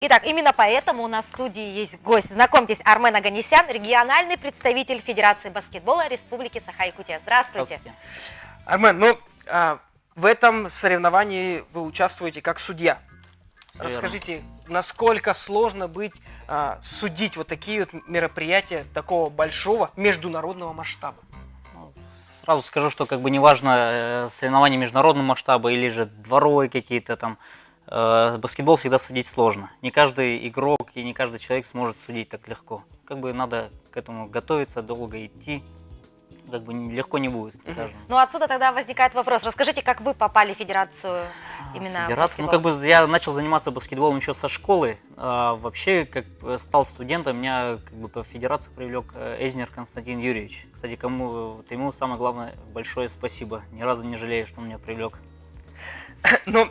Итак, именно поэтому у нас в студии есть гость. Знакомьтесь, Армен Оганесян, региональный представитель Федерации баскетбола Республики Саха-Якутия. Здравствуйте. Армен, в этом соревновании вы участвуете как судья. Верно. Расскажите, насколько сложно судить вот такие вот мероприятия такого большого международного масштаба? Сразу скажу, что как бы неважно соревнования международного масштаба или же дворовые какие-то там, баскетбол всегда судить сложно. Не каждый игрок и не каждый человек сможет судить так легко. Как бы надо к этому готовиться, долго идти. Как бы легко не будет. Ну отсюда тогда возникает вопрос. Расскажите, как вы попали в федерацию именно Федерация, баскетбола? как бы я начал заниматься баскетболом еще со школы. Вообще, как стал студентом, меня как бы по федерации привлек Эзнер Константин Юрьевич. Кстати, ему самое главное большое спасибо. Ни разу не жалею, что он меня привлек. Ну,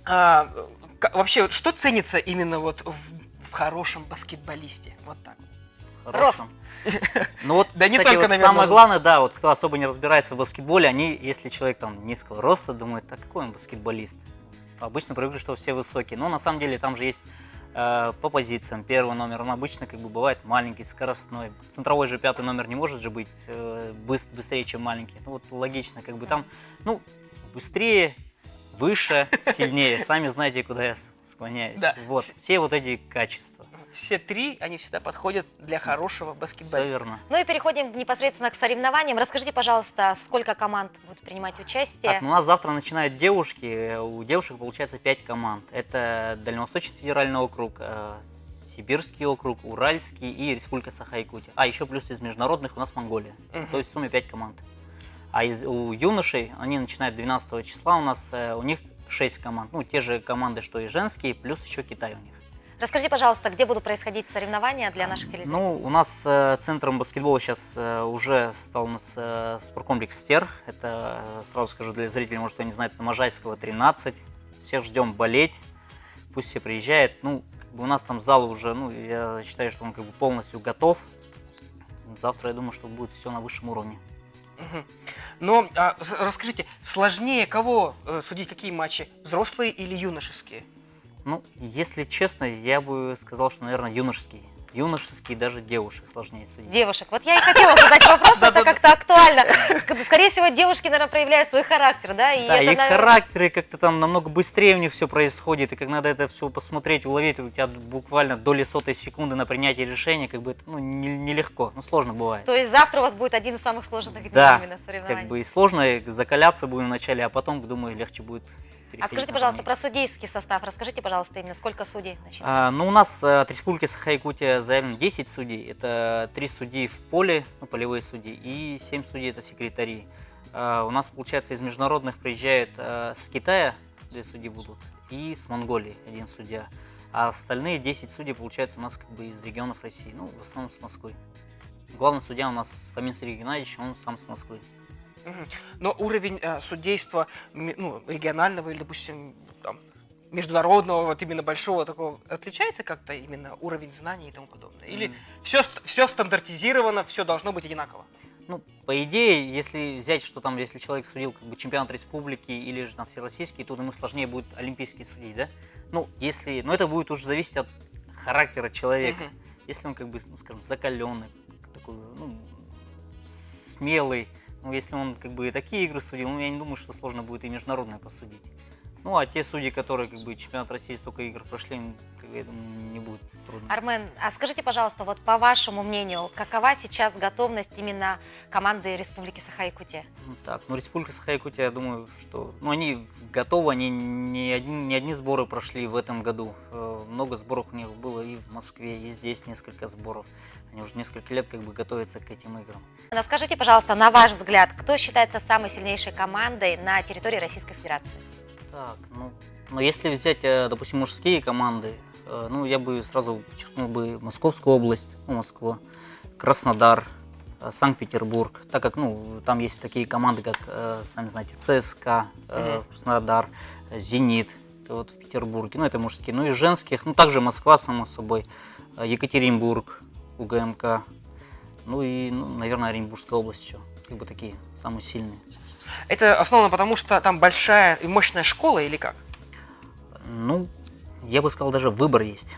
вообще, что ценится именно вот в хорошем баскетболисте? Вот так. Хорошем. Ну вот, да, не кстати, только, вот самое главное, да, вот кто особо не разбирается в баскетболе, если человек там низкого роста, думает, так какой он баскетболист? Обычно привыкли, что все высокие. Но на самом деле там же есть по позициям первый номер, он обычно как бы бывает маленький, скоростной. Центровой же пятый номер не может же быть быстрее, чем маленький. Ну вот логично, как бы там, ну, быстрее, выше, сильнее. Сами знаете, куда я склоняюсь. Да. Вот, все вот эти качества. Все три, они всегда подходят для хорошего баскетболиста. Все верно. Ну и переходим непосредственно к соревнованиям. Расскажите, пожалуйста, сколько команд будут принимать участие? Так, у нас завтра начинают девушки. У девушек получается 5 команд. Это Дальневосточный федеральный округ, Сибирский округ, Уральский и Республика Саха-Якутия. А еще плюс из международных у нас Монголия. То есть в сумме 5 команд. А у юношей, они начинают 12 числа, у них 6 команд. Ну, те же команды, что и женские, плюс еще Китай у них. Расскажите, пожалуйста, где будут происходить соревнования для наших телезрителей? Ну, у нас центром баскетбола сейчас уже стал у нас спорткомплекс «Стер». Это, сразу скажу для зрителей, может, кто не знает, это Можайского, 13. Всех ждем болеть, пусть все приезжают. Ну, как бы у нас там зал уже, ну, я считаю, что он как бы полностью готов. Завтра, я думаю, что будет все на высшем уровне. Но расскажите, сложнее кого судить, какие матчи, взрослые или юношеские? Ну, если честно, я бы сказал, что, наверное, юношеские. Юношеские, даже девушек сложнее судить. Девушек. Вот я и хотела задать вопрос, это как-то актуально. Скорее всего, девушки, наверное, проявляют свой характер, да? Да, их характеры как-то там намного быстрее у них все происходит, и как надо это все посмотреть, уловить, у тебя буквально доли сотой секунды на принятие решения, как бы это нелегко, сложно бывает. То есть завтра у вас будет один из самых сложных дней именно соревнований. Как бы и сложно, закаляться будем вначале, а потом, думаю, легче будет. А скажите, пожалуйста, про судейский состав. Расскажите, пожалуйста, именно сколько судей? Ну, у нас от Республики Саха-Якутия заявлено 10 судей. Это 3 судьи в поле, ну, полевые судьи, и 7 судей это секретари. У нас, получается, из международных приезжают с Китая 2 судьи будут, и с Монголии 1 судья. А остальные 10 судей, получается, у нас как бы из регионов России, ну, в основном с Москвы. Главный судья у нас Фомин Сергей Геннадьевич, он сам с Москвы. Но уровень судейства регионального или, допустим, там, международного, вот именно большого такого, отличается как-то именно уровень знаний и тому подобное? Или все стандартизировано, все должно быть одинаково? Ну, по идее, если взять, что там, если человек судил как бы чемпионат республики или же на всероссийский, то ему сложнее будет олимпийский судить, да? Ну, но это будет уже зависеть от характера человека. Если он, как бы, ну, скажем, закаленный, такой, ну, смелый. Ну, если он как бы и такие игры судил, ну, я не думаю, что сложно будет и международное посудить. Ну, а те судьи, которые как бы чемпионат России столько игр прошли, я думаю, не будет трудно. Армен, а скажите, пожалуйста, вот по вашему мнению, какова сейчас готовность именно команды Республики Саха-Якутия? Так, ну, Республика Саха-Якутия, я думаю, что, ну, они готовы, они не одни сборы прошли в этом году. Много сборов у них было и в Москве, и здесь несколько сборов. Они уже несколько лет как бы готовятся к этим играм. Скажите, пожалуйста, на ваш взгляд, кто считается самой сильнейшей командой на территории Российской Федерации? Так, ну если взять, допустим, мужские команды, ну, я бы сразу подчеркнул бы Московскую область, ну, Москву, Краснодар, Санкт-Петербург, так как, ну, там есть такие команды, как, сами знаете, ЦСКА, Краснодар, Зенит, это вот в Петербурге, ну, это мужские, ну, и женских, ну, также Москва, само собой, Екатеринбург, УГМК, ну, и, наверное, Оренбургская область еще, как бы такие самые сильные. Это основано потому, что там большая и мощная школа или как? Ну, я бы сказал, даже выбор есть.